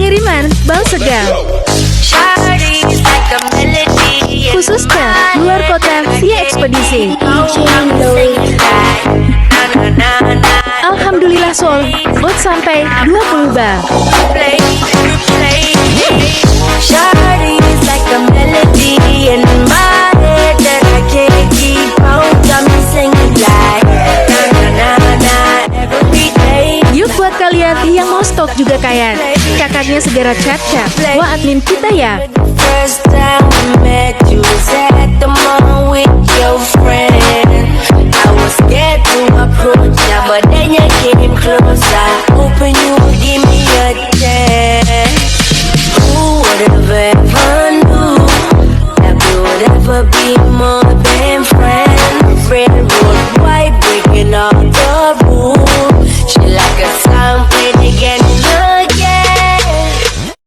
kiriman Bal Segar, khususnya luar kota via ekspedisi. Alhamdulillah Sol, bot sampai 20 bar. Yuk buat kalian yang mau stok juga kayak kakaknya segera chat-chat. Wah admin kita ya. First time we met, you was at the mall with your friend. I was scared to approach ya, but then you came closer. Hoping you would give me a chance.